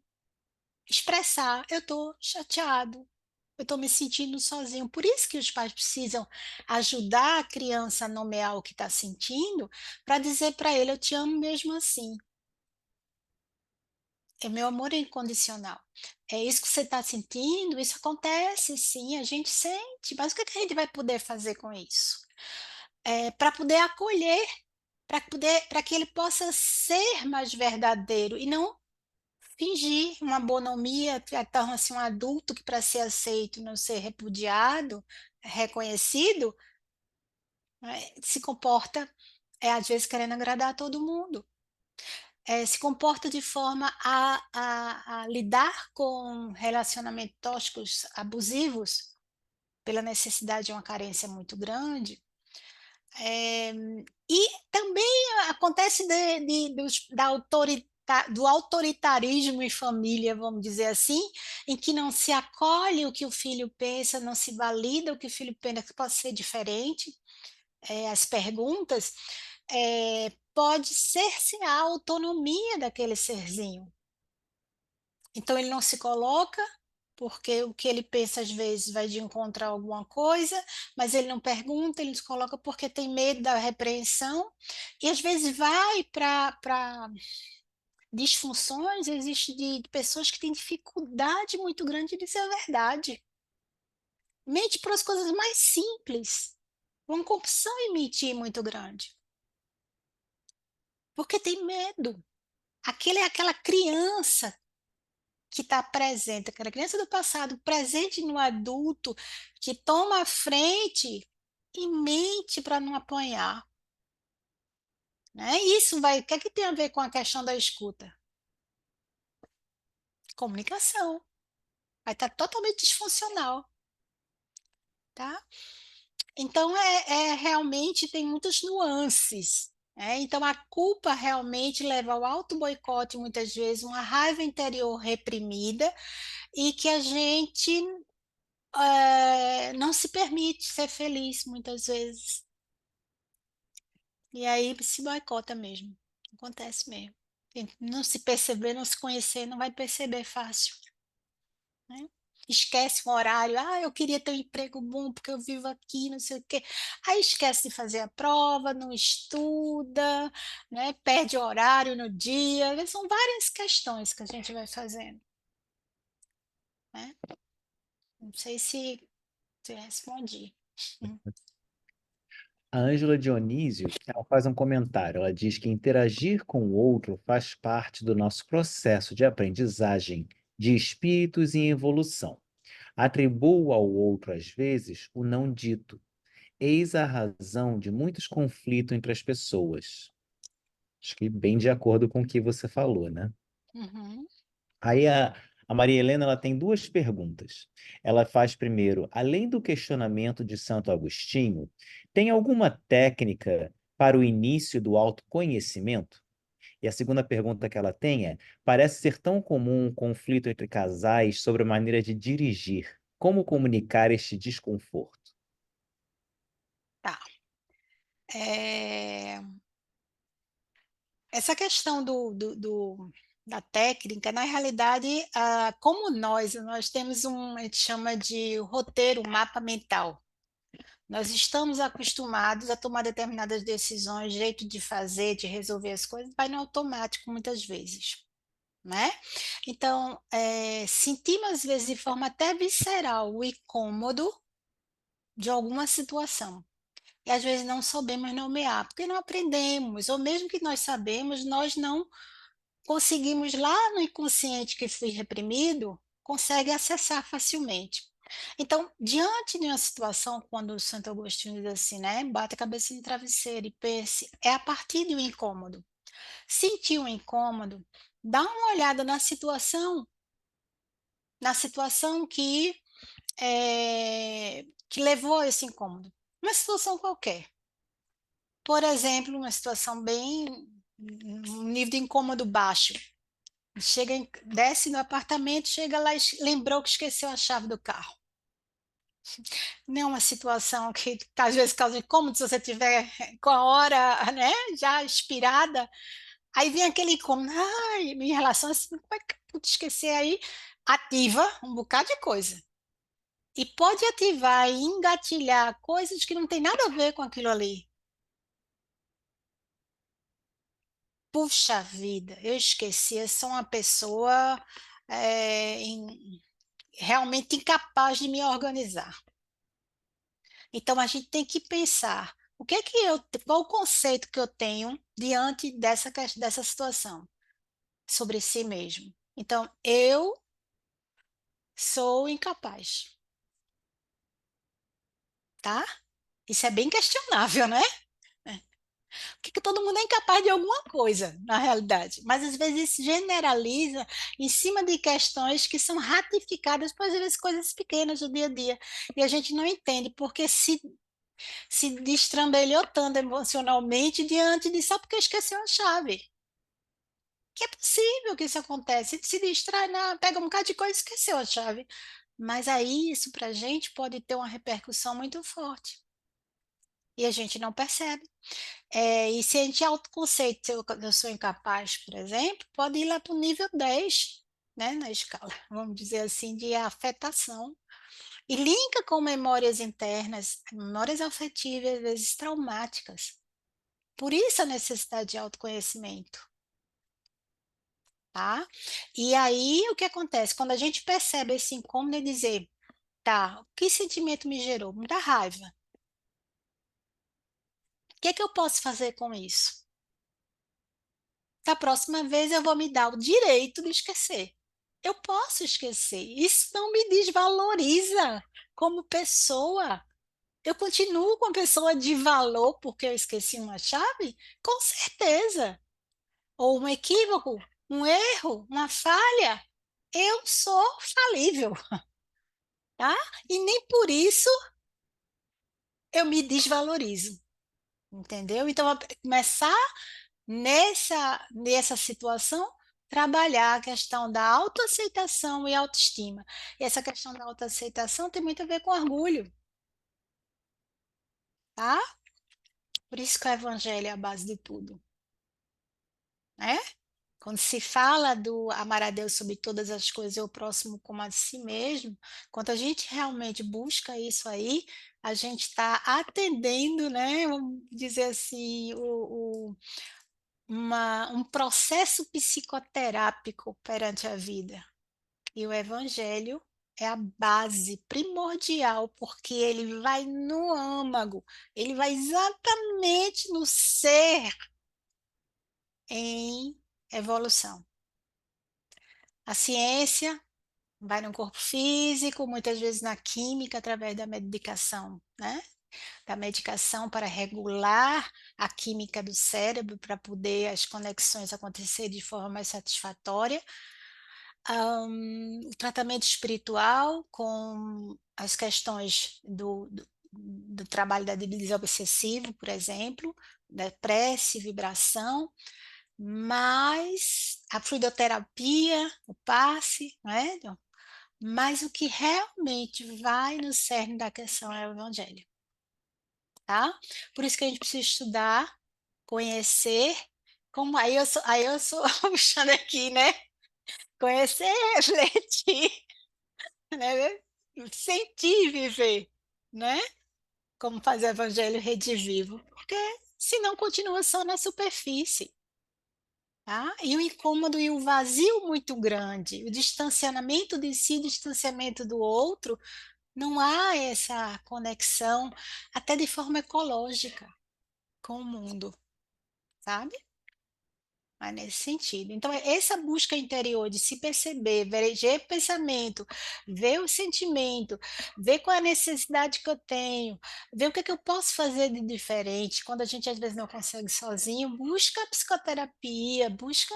expressar, eu estou chateado, eu estou me sentindo sozinho. Por isso que os pais precisam ajudar a criança a nomear o que está sentindo, para dizer para ele, eu te amo mesmo assim. É meu amor incondicional. É isso que você está sentindo, isso acontece, sim, a gente sente, mas o que é que a gente vai poder fazer com isso? É, para poder acolher, para que ele possa ser mais verdadeiro e não fingir uma bonomia, torna-se um adulto que para ser aceito, não ser repudiado, reconhecido, se comporta, às vezes querendo agradar a todo mundo. Se comporta de forma a lidar com relacionamentos tóxicos, abusivos, pela necessidade de uma carência muito grande. É, e também acontece do autoritarismo em família, vamos dizer assim, em que não se acolhe o que o filho pensa, não se valida o que o filho pensa que pode ser diferente, as perguntas, pode cercear a autonomia daquele serzinho. Então ele não se coloca, porque o que ele pensa às vezes vai de encontrar alguma coisa, mas ele não pergunta, ele se coloca porque tem medo da repreensão, e às vezes vai para disfunções, existe de pessoas que têm dificuldade muito grande de dizer a verdade. Mente para as coisas mais simples, uma compulsão em mentir muito grande, porque tem medo. Aquele é aquela criança que está presente, aquela criança do passado presente no adulto, que toma a frente e mente para não apanhar, né? Isso vai, o que é que tem a ver com a questão da escuta? Comunicação. Vai estar totalmente disfuncional, tá? Então, realmente tem muitas nuances. Então, a culpa realmente leva ao auto-boicote, muitas vezes, uma raiva interior reprimida, e que a gente não se permite ser feliz muitas vezes. E aí se boicota mesmo. Acontece mesmo. Quem não se perceber, não se conhecer, não vai perceber fácil, né? Esquece o horário. Ah, eu queria ter um emprego bom porque eu vivo aqui, não sei o quê. Aí esquece de fazer a prova, não estuda, né? Perde o horário no dia. São várias questões que a gente vai fazendo, né? Não sei se respondi. A Ângela Dionísio, ela faz um comentário. Ela diz que interagir com o outro faz parte do nosso processo de aprendizagem, de espíritos em evolução. Atribuo ao outro, às vezes, o não dito. Eis a razão de muitos conflitos entre as pessoas. Acho que bem de acordo com o que você falou, né? Uhum. Aí a Maria Helena ela tem duas perguntas. Ela faz primeiro, além do questionamento de Santo Agostinho, tem alguma técnica para o início do autoconhecimento? E a segunda pergunta que ela tem é: parece ser tão comum um conflito entre casais sobre a maneira de dirigir. Como comunicar este desconforto? Tá. É, Essa questão da técnica, na realidade, como nós temos a gente chama de roteiro, um mapa mental. Nós estamos acostumados a tomar determinadas decisões, jeito de fazer, de resolver as coisas, vai no automático muitas vezes, né? Então, sentimos às vezes de forma até visceral o incômodo de alguma situação. E às vezes não sabemos nomear, porque não aprendemos, ou mesmo que nós sabemos, nós não conseguimos lá no inconsciente que foi reprimido, consegue acessar facilmente. Então, diante de uma situação, quando o Santo Agostinho diz assim, né, bate a cabeça no travesseiro e pense, é a partir de um incômodo. Sentiu um incômodo, dá uma olhada na situação que levou a esse incômodo. Uma situação qualquer. Por exemplo, uma situação um nível de incômodo baixo. Desce no apartamento, chega lá e lembrou que esqueceu a chave do carro. Não é uma situação que às vezes causa incômodo se você tiver com a hora, né, já expirada. Aí vem aquele incômodo, ai, em relação a assim, como é que eu pude esquecer aí? Ativa um bocado de coisa. E pode ativar e engatilhar coisas que não tem nada a ver com aquilo ali. puxa vida, eu esqueci, eu sou uma pessoa realmente incapaz de me organizar. Então a gente tem que pensar, qual o conceito que eu tenho diante dessa situação sobre si mesmo. Então, eu sou incapaz, tá? Isso é bem questionável, né? Que todo mundo é incapaz de alguma coisa, na realidade. Mas às vezes isso generaliza em cima de questões que são ratificadas por às vezes coisas pequenas do dia a dia. E a gente não entende porque se destrambelhou tanto emocionalmente diante de só porque esqueceu a chave. Que é possível que isso aconteça. Se distrai, pega um bocado de coisa e esqueceu a chave. Mas aí isso para a gente pode ter uma repercussão muito forte. E a gente não percebe. E se a gente autoconceito, se eu sou incapaz, por exemplo, pode ir lá para o nível 10, né, na escala, vamos dizer assim, de afetação. E linka com memórias internas, memórias afetivas, às vezes traumáticas. Por isso a necessidade de autoconhecimento, tá? E aí o que acontece? Quando a gente percebe esse incômodo e dizer, tá, que sentimento me gerou? Muita raiva. O que é que eu posso fazer com isso? Da próxima vez eu vou me dar o direito de esquecer. Eu posso esquecer. Isso não me desvaloriza como pessoa. Eu continuo com pessoa de valor porque eu esqueci uma chave? Com certeza. Ou um equívoco, um erro, uma falha. Eu sou falível, tá? E nem por isso eu me desvalorizo, entendeu? Então, começar nessa situação, trabalhar a questão da autoaceitação e autoestima. E essa questão da autoaceitação tem muito a ver com orgulho, tá? Por isso que o evangelho é a base de tudo, né? Quando se fala do amar a Deus sobre todas as coisas e o próximo como a si mesmo, quando a gente realmente busca isso aí, a gente está atendendo, né? Vamos dizer assim, um processo psicoterápico perante a vida. E o evangelho é a base primordial, porque ele vai no âmago, ele vai exatamente no ser em evolução. A ciência vai no corpo físico, muitas vezes na química, através da medicação, né? Da medicação para regular a química do cérebro, para poder as conexões acontecerem de forma mais satisfatória. O tratamento espiritual com as questões do trabalho da desobsessivo, por exemplo, da prece, vibração, mas a fluidoterapia, o passe, né? Mas o que realmente vai no cerne da questão é o evangelho, tá? Por isso que a gente precisa estudar, conhecer, como aí eu sou puxando aqui, né? Conhecer, refletir, né? Sentir e viver, né? Como fazer o evangelho redivivo, porque senão continua só na superfície, tá? E o incômodo e o vazio muito grande, o distanciamento de si, distanciamento do outro, não há essa conexão, até de forma ecológica, com o mundo, sabe? Mas nesse sentido. Então, é essa busca interior de se perceber, ver o pensamento, ver o sentimento, ver qual é a necessidade que eu tenho, ver o que é que eu posso fazer de diferente. Quando a gente às vezes não consegue sozinho, busca a psicoterapia, busca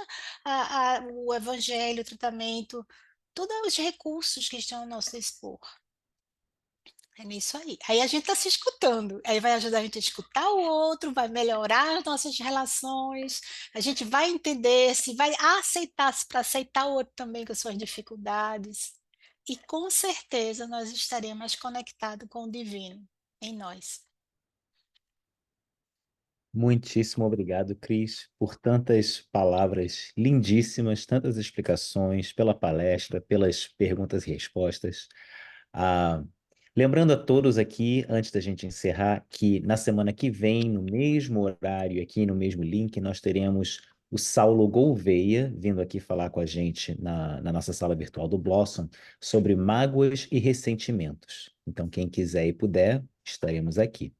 o evangelho, o tratamento, todos os recursos que estão ao nosso dispor. É nisso aí. Aí a gente está se escutando. Aí vai ajudar a gente a escutar o outro, vai melhorar as nossas relações. A gente vai entender se vai aceitar-se para aceitar o outro também com as suas dificuldades. E com certeza nós estaremos mais conectados com o divino em nós. Muitíssimo obrigado, Cris, por tantas palavras lindíssimas, tantas explicações, pela palestra, pelas perguntas e respostas. Ah, lembrando a todos aqui, antes da gente encerrar, que na semana que vem, no mesmo horário, aqui no mesmo link, nós teremos o Saulo Gouveia, vindo aqui falar com a gente na nossa sala virtual do Blossom sobre mágoas e ressentimentos. Então, quem quiser e puder, estaremos aqui.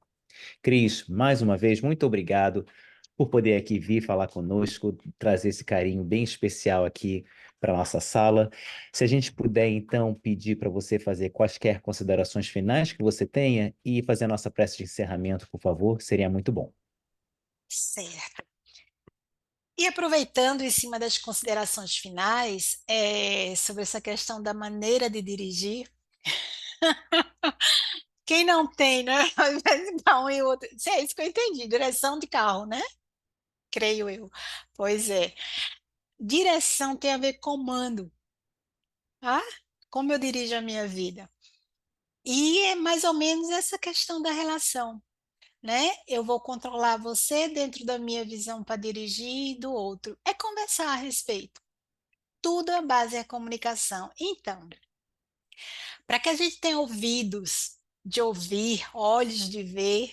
Cris, mais uma vez, muito obrigado por poder aqui vir falar conosco, trazer esse carinho bem especial aqui para a nossa sala. Se a gente puder, então, pedir para você fazer quaisquer considerações finais que você tenha e fazer a nossa prece de encerramento, por favor, seria muito bom. Certo. E aproveitando em cima das considerações finais, sobre essa questão da maneira de dirigir, quem não tem, né? Ao invés de dar um e outro. É isso que eu entendi, direção de carro, né? Creio eu. Pois é. Direção tem a ver com comando, tá? Como eu dirijo a minha vida. E é mais ou menos essa questão da relação, né? Eu vou controlar você dentro da minha visão para dirigir do outro. É conversar a respeito. Tudo a base é a comunicação. Então, para que a gente tenha ouvidos de ouvir, olhos de ver,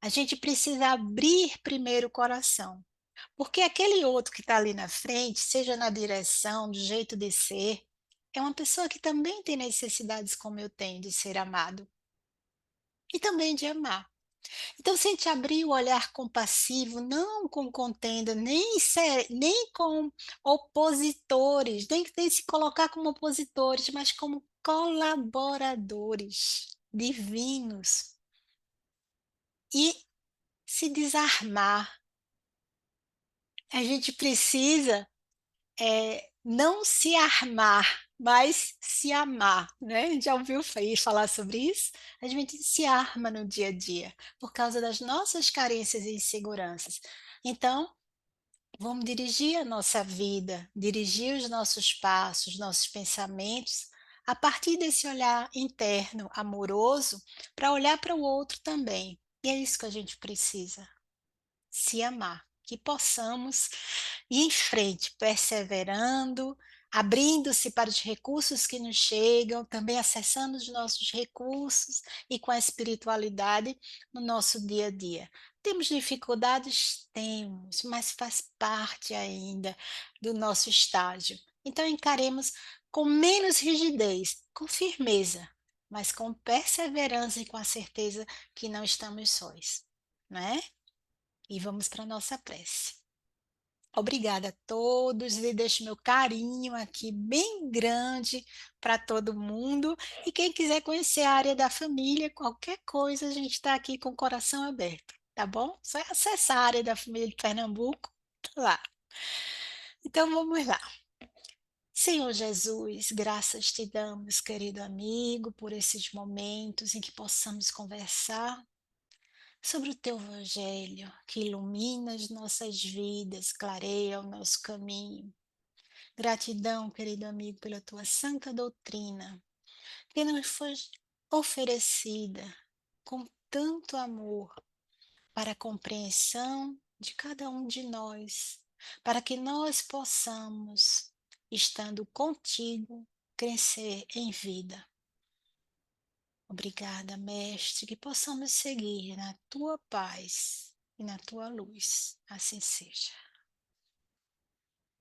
a gente precisa abrir primeiro o coração. Porque aquele outro que está ali na frente, seja na direção, do jeito de ser, é uma pessoa que também tem necessidades como eu tenho de ser amado e também de amar. Então, se a gente abrir o olhar compassivo, não com contenda, nem com opositores, nem se colocar como opositores, mas como colaboradores divinos e se desarmar. A gente precisa não se armar, mas se amar, né? Já ouviu falar sobre isso? A gente se arma no dia a dia por causa das nossas carências e inseguranças. Então, vamos dirigir a nossa vida, dirigir os nossos passos, nossos pensamentos, a partir desse olhar interno, amoroso, para olhar para o outro também. E é isso que a gente precisa, se amar, que possamos ir em frente, perseverando, abrindo-se para os recursos que nos chegam, também acessando os nossos recursos e com a espiritualidade no nosso dia a dia. Temos dificuldades? Temos, mas faz parte ainda do nosso estágio. Então encaremos com menos rigidez, com firmeza, mas com perseverança e com a certeza que não estamos sós, né? E vamos para a nossa prece. Obrigada a todos e deixo meu carinho aqui bem grande para todo mundo. E quem quiser conhecer a área da família, qualquer coisa, a gente está aqui com o coração aberto, tá bom? Só é acessar a área da família de Pernambuco, tá lá. Então vamos lá. Senhor Jesus, graças te damos, querido amigo, por esses momentos em que possamos conversar sobre o teu Evangelho, que ilumina as nossas vidas, clareia o nosso caminho. Gratidão, querido amigo, pela tua santa doutrina, que nos foi oferecida com tanto amor para a compreensão de cada um de nós, para que nós possamos, estando contigo, crescer em vida. Obrigada, Mestre, que possamos seguir na tua paz e na tua luz. Assim seja.